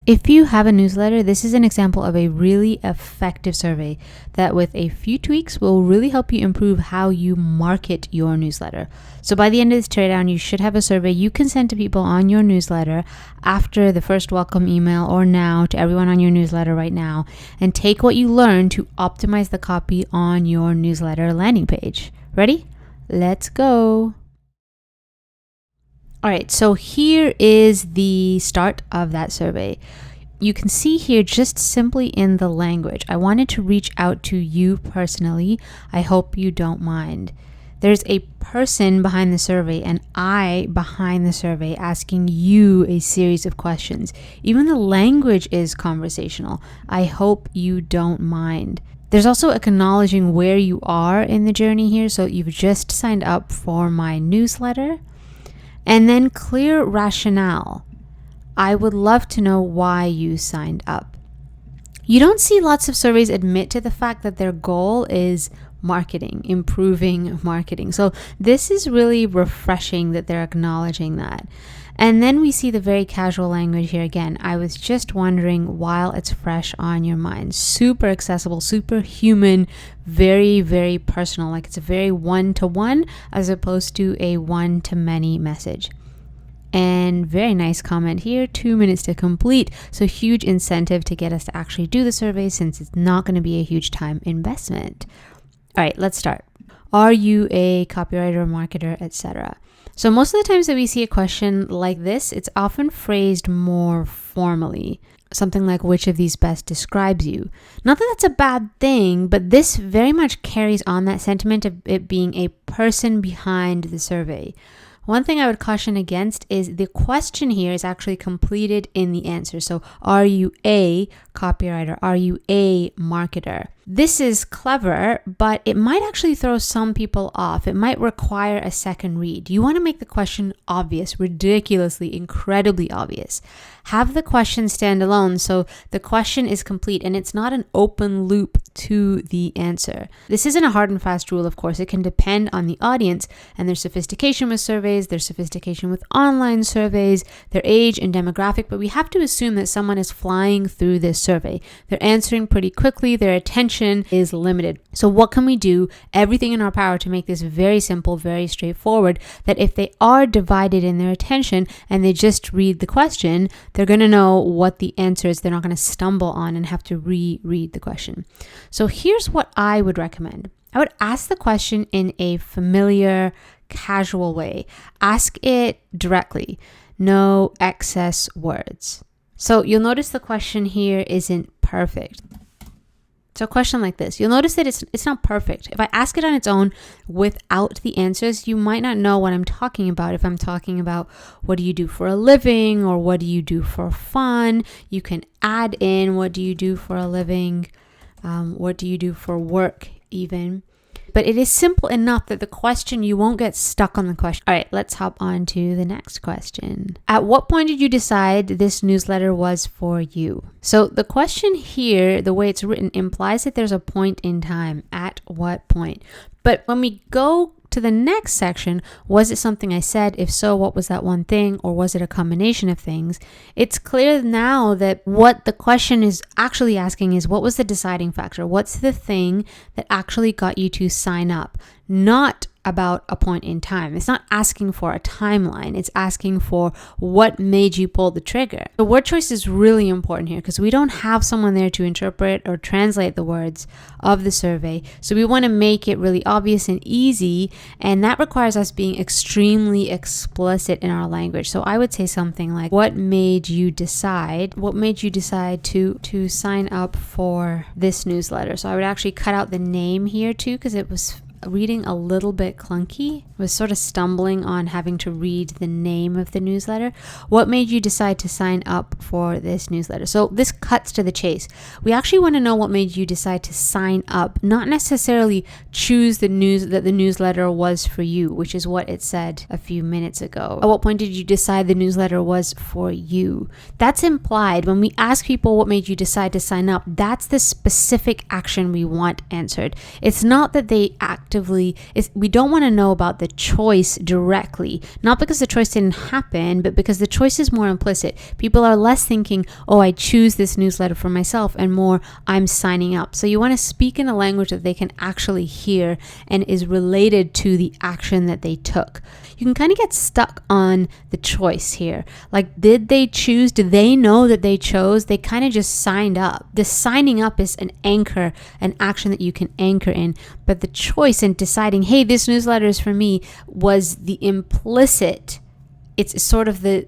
If you have a newsletter, this is an example of a really effective survey that with a few tweaks will really help you improve how you market your newsletter. So by the end of this teardown, you should have a survey you can send to people on your newsletter after the first welcome email or now to everyone on your newsletter right now, and take what you learned to optimize the copy on your newsletter landing page. Ready? Let's go. All right, so here is the start of that survey. You can see here just simply in the language, I wanted to reach out to you personally. I hope you don't mind. There's a person behind the survey and I behind the survey asking you a series of questions. Even the language is conversational. I hope you don't mind. There's also acknowledging where you are in the journey here. So you've just signed up for my newsletter. And then clear rationale. I would love to know why you signed up. You don't see lots of surveys admit to the fact that their goal is marketing, improving marketing. So this is really refreshing that they're acknowledging that. And then we see the very casual language here again. I was just wondering while it's fresh on your mind. Super accessible, super human, very, very personal. Like it's a very one-to-one as opposed to a one-to-many message. And very nice comment here, 2 minutes to complete. So huge incentive to get us to actually do the survey since it's not going to be a huge time investment. All right, let's start. Are you a copywriter, marketer, etc.? So most of the times that we see a question like this, it's often phrased more formally. Something like, which of these best describes you? Not that that's a bad thing, but this very much carries on that sentiment of it being a person behind the survey. One thing I would caution against is the question here is actually completed in the answer. So are you a copywriter? Are you a marketer? This is clever, but it might actually throw some people off. It might require a second read. You want to make the question obvious, ridiculously, incredibly obvious. Have the question stand alone so the question is complete and it's not an open loop to the answer. This isn't a hard and fast rule, of course. It can depend on the audience and their sophistication with surveys, their sophistication with online surveys, their age and demographic, but we have to assume that someone is flying through this survey. They're answering pretty quickly, their attention is limited. So what can we do? Everything in our power to make this very simple, very straightforward, that if they are divided in their attention and they just read the question, they're going to know what the answer is. They're not going to stumble on and have to reread the question. So here's what I would recommend. I would ask the question in a familiar, casual way. Ask it directly. No excess words. So you'll notice the question here isn't perfect. So a question like this, you'll notice that it's not perfect. If I ask it on its own without the answers, you might not know what I'm talking about. If I'm talking about what do you do for a living or what do you do for fun, you can add in what do you do for a living, what do you do for work even. But it is simple enough that the question, you won't get stuck on the question. All right, let's hop on to the next question. At what point did you decide this newsletter was for you? So the question here, the way it's written, implies that there's a point in time. At what point? But when we go to the next section, was it something I said? If so, what was that one thing? Or was it a combination of things? It's clear now that what the question is actually asking is, what was the deciding factor? What's the thing that actually got you to sign up? Not about a point in time. It's not asking for a timeline. It's asking for what made you pull the trigger. The word choice is really important here because we don't have someone there to interpret or translate the words of the survey. So we want to make it really obvious and easy, and that requires us being extremely explicit in our language. So I would say something like, what made you decide to sign up for this newsletter? So I would actually cut out the name here too because it was reading a little bit clunky. I was sort of stumbling on having to read the name of the newsletter. What made you decide to sign up for this newsletter? So this cuts to the chase. We actually want to know what made you decide to sign up, not necessarily choose the newsletter was for you, which is what it said a few minutes ago. At what point did you decide the newsletter was for you? That's implied. When we ask people what made you decide to sign up, that's the specific action we want answered. It's not that they we don't want to know about the choice directly, not because the choice didn't happen, but because the choice is more implicit. People are less thinking, oh, I choose this newsletter for myself, and more, I'm signing up. So you want to speak in a language that they can actually hear and is related to the action that they took. You can kind of get stuck on the choice here. Like, did they choose? Do they know that they chose? They kind of just signed up. The signing up is an anchor, an action that you can anchor in. But the choice in deciding, hey, this newsletter is for me, was the implicit. It's sort of the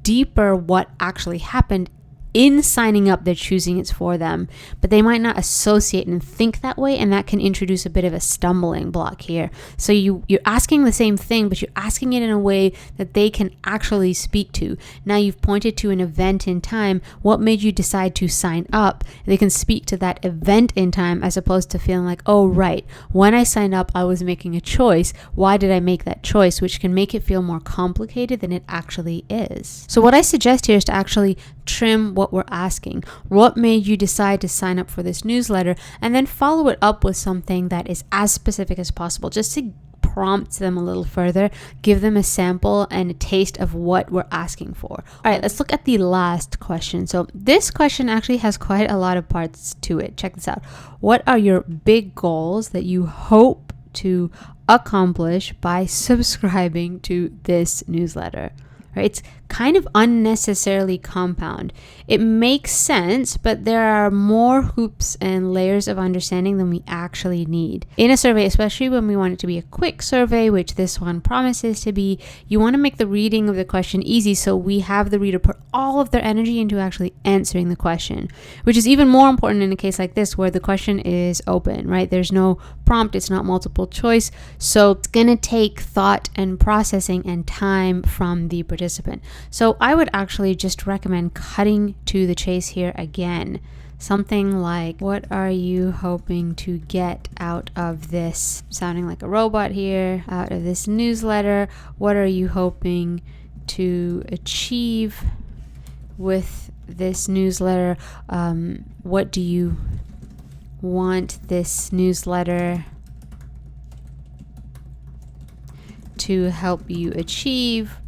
deeper what actually happened. In signing up, they're choosing it's for them, but they might not associate and think that way, and that can introduce a bit of a stumbling block here. So you're asking the same thing, but you're asking it in a way that they can actually speak to. Now you've pointed to an event in time. What made you decide to sign up? They can speak to that event in time, as opposed to feeling like, oh, right, when I signed up, I was making a choice. Why did I make that choice? Which can make it feel more complicated than it actually is. So what I suggest here is to actually trim what we're asking. What made you decide to sign up for this newsletter? And then follow it up with something that is as specific as possible, just to prompt them a little further, give them a sample and a taste of what we're asking for. All right, let's look at the last question. So this question actually has quite a lot of parts to it. Check this out. What are your big goals that you hope to accomplish by subscribing to this newsletter? Right? It's kind of unnecessarily compound. It makes sense, but there are more hoops and layers of understanding than we actually need. In a survey, especially when we want it to be a quick survey, which this one promises to be, you want to make the reading of the question easy, so we have the reader put all of their energy into actually answering the question, which is even more important in a case like this where the question is open, right? There's no prompt, it's not multiple choice, so it's going to take thought and processing and time from the participant. So I would actually just recommend cutting to the chase here again. Something like, what are you hoping to get out of this? Sounding like a robot here. Out of this newsletter, what are you hoping to achieve with this newsletter? What do you want this newsletter to help you achieve?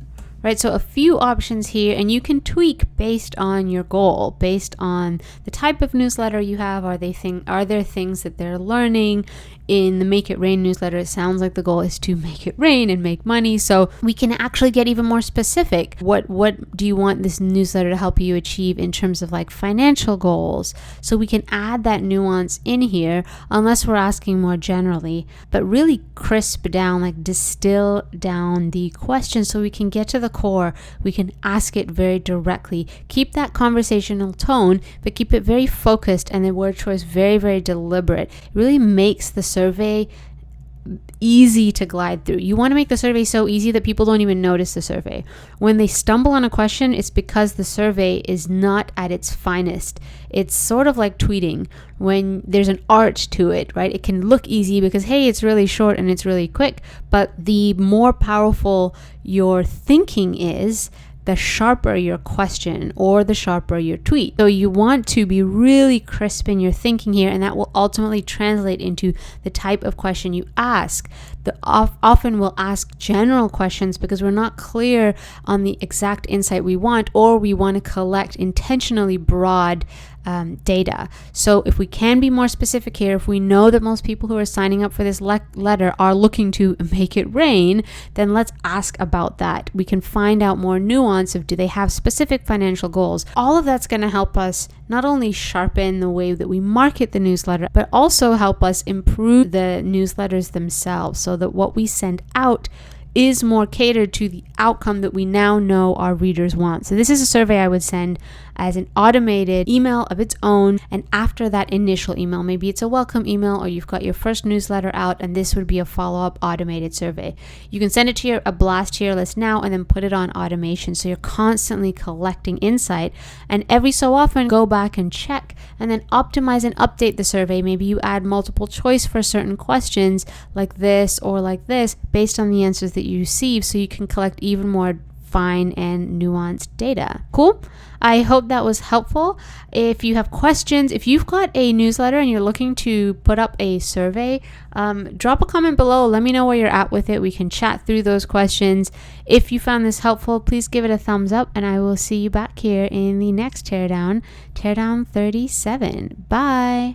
Right, so a few options here, and you can tweak based on your goal, based on the type of newsletter you have. Are there things that they're learning? In the Make It Rain newsletter, it sounds like the goal is to make it rain and make money. So we can actually get even more specific. What do you want this newsletter to help you achieve in terms of like financial goals? So we can add that nuance in here, unless we're asking more generally, but really crisp down, like distill down the question so we can get to the core. We can ask it very directly. Keep that conversational tone, but keep it very focused and the word choice very, very deliberate. It really makes the survey easy to glide through. You want to make the survey so easy that people don't even notice the survey. When they stumble on a question, it's because the survey is not at its finest. It's sort of like tweeting when there's an art to it, right? It can look easy because, hey, it's really short and it's really quick, but the more powerful your thinking is, the sharper your question or the sharper your tweet. So you want to be really crisp in your thinking here, and that will ultimately translate into the type of question you ask. Often we'll ask general questions because we're not clear on the exact insight we want, or we want to collect intentionally broad data. So if we can be more specific here, if we know that most people who are signing up for this letter are looking to make it rain, then let's ask about that. We can find out more nuance of, do they have specific financial goals? All of that's going to help us not only sharpen the way that we market the newsletter, but also help us improve the newsletters themselves so that what we send out is more catered to the outcome that we now know our readers want. So this is a survey I would send as an automated email of its own, and after that initial email, maybe it's a welcome email or you've got your first newsletter out, and this would be a follow-up automated survey. You can send it to a blast tier list now and then put it on automation, so you're constantly collecting insight, and every so often go back and check and then optimize and update the survey. Maybe you add multiple choice for certain questions like this or like this based on the answers that you receive, so you can collect even more fine and nuanced data. Cool? I hope that was helpful. If you have questions, if you've got a newsletter and you're looking to put up a survey, drop a comment below. Let me know where you're at with it. We can chat through those questions. If you found this helpful, please give it a thumbs up, and I will see you back here in the next Teardown 37. Bye.